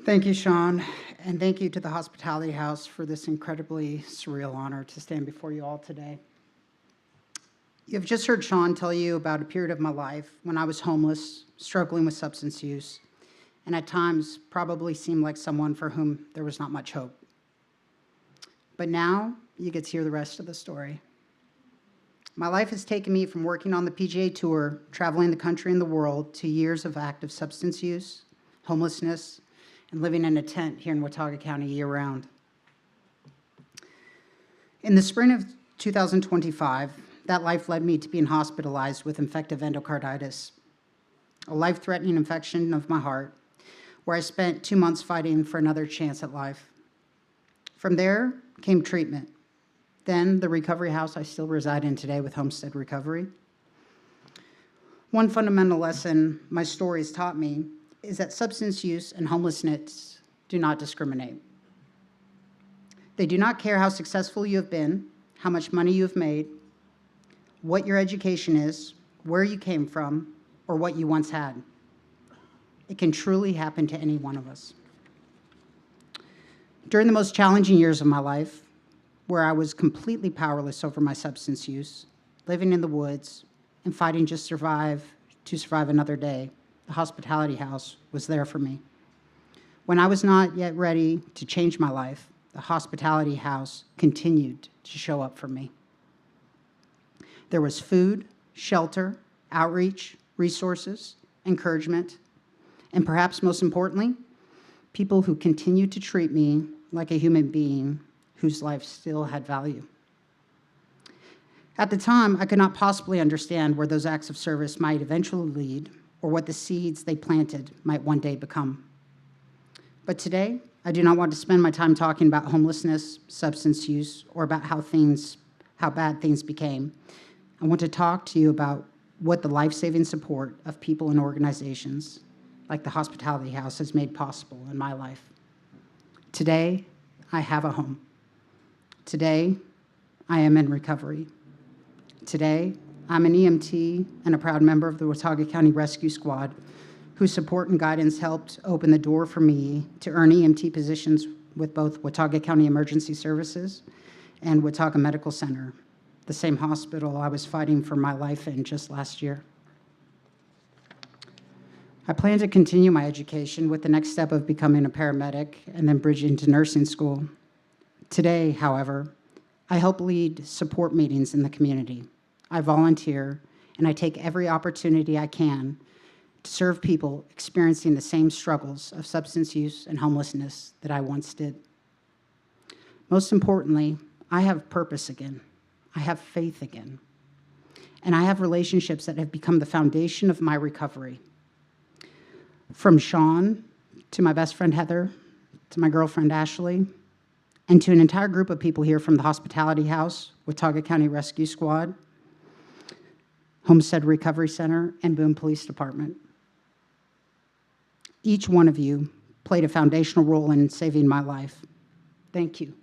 Thank you, Sean, and thank you to the Hospitality House for this incredibly surreal honor to stand before you all today. You've just heard Sean tell you about a period of my life when I was homeless, struggling with substance use, and at times probably seemed like someone for whom there was not much hope. But now you get to hear the rest of the story. My life has taken me from working on the PGA Tour, traveling the country and the world, to years of active substance use, homelessness, and living in a tent here in Watauga County year-round. In the spring of 2025, that life led me to being hospitalized with infective endocarditis, a life-threatening infection of my heart, where I spent 2 months fighting for another chance at life. From there came treatment, then the recovery house I still reside in today with Homestead Recovery. One fundamental lesson my story has taught me is that substance use and homelessness do not discriminate. They do not care how successful you have been, how much money you have made, what your education is, where you came from, or what you once had. It can truly happen to any one of us. During the most challenging years of my life, where I was completely powerless over my substance use, living in the woods, and fighting just to survive another day, the Hospitality House was there for me. When I was not yet ready to change my life, the Hospitality House continued to show up for me. There was food, shelter, outreach, resources, encouragement, and perhaps most importantly, people who continued to treat me like a human being whose life still had value. At the time, I could not possibly understand where those acts of service might eventually lead or what the seeds they planted might one day become. But today, I do not want to spend my time talking about homelessness, substance use, or about how bad things became. I want to talk to you about what the life-saving support of people and organizations like the Hospitality House has made possible in my life. Today, I have a home. Today, I am in recovery. Today, I'm an EMT and a proud member of the Watauga County Rescue Squad, whose support and guidance helped open the door for me to earn EMT positions with both Watauga County Emergency Services and Watauga Medical Center, the same hospital I was fighting for my life in just last year. I plan to continue my education with the next step of becoming a paramedic and then bridge into nursing school. Today, however, I help lead support meetings in the community. I volunteer, and I take every opportunity I can to serve people experiencing the same struggles of substance use and homelessness that I once did. Most importantly, I have purpose again. I have faith again. And I have relationships that have become the foundation of my recovery. From Sean, to my best friend Heather, to my girlfriend Ashley, and to an entire group of people here from the Hospitality House, Watauga County Rescue Squad, Homestead Recovery Center, and Boone Police Department. Each one of you played a foundational role in saving my life. Thank you.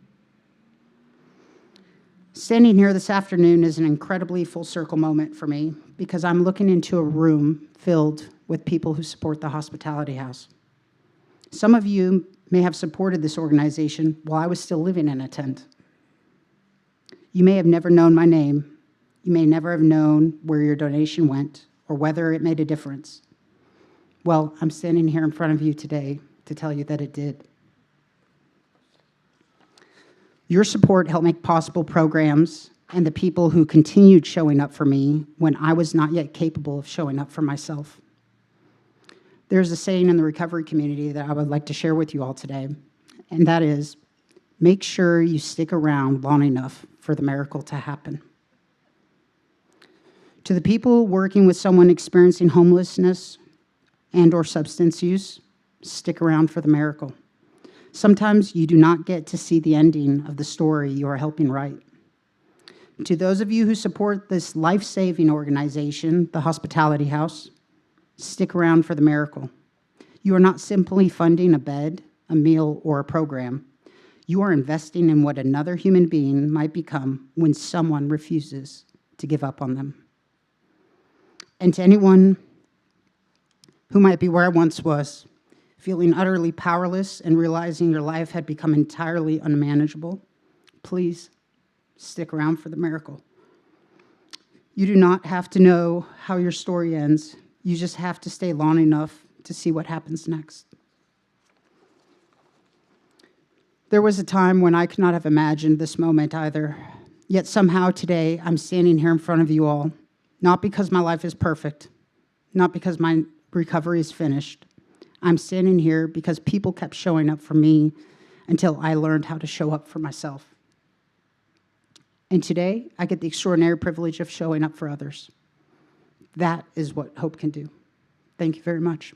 Standing here this afternoon is an incredibly full circle moment for me because I'm looking into a room filled with people who support the Hospitality House. Some of you may have supported this organization while I was still living in a tent. You may have never known my name. You may never have known where your donation went or whether it made a difference. Well, I'm standing here in front of you today to tell you that it did. Your support helped make possible programs and the people who continued showing up for me when I was not yet capable of showing up for myself. There's a saying in the recovery community that I would like to share with you all today, and that is, make sure you stick around long enough for the miracle to happen. To the people working with someone experiencing homelessness and/or substance use, stick around for the miracle. Sometimes you do not get to see the ending of the story you are helping write. To those of you who support this life-saving organization, the Hospitality House, stick around for the miracle. You are not simply funding a bed, a meal, or a program. You are investing in what another human being might become when someone refuses to give up on them. And to anyone who might be where I once was, feeling utterly powerless and realizing your life had become entirely unmanageable, please stick around for the miracle. You do not have to know how your story ends. You just have to stay long enough to see what happens next. There was a time when I could not have imagined this moment either. Yet somehow today I'm standing here in front of you all, not because my life is perfect, not because my recovery is finished. I'm standing here because people kept showing up for me until I learned how to show up for myself. And today, I get the extraordinary privilege of showing up for others. That is what hope can do. Thank you very much.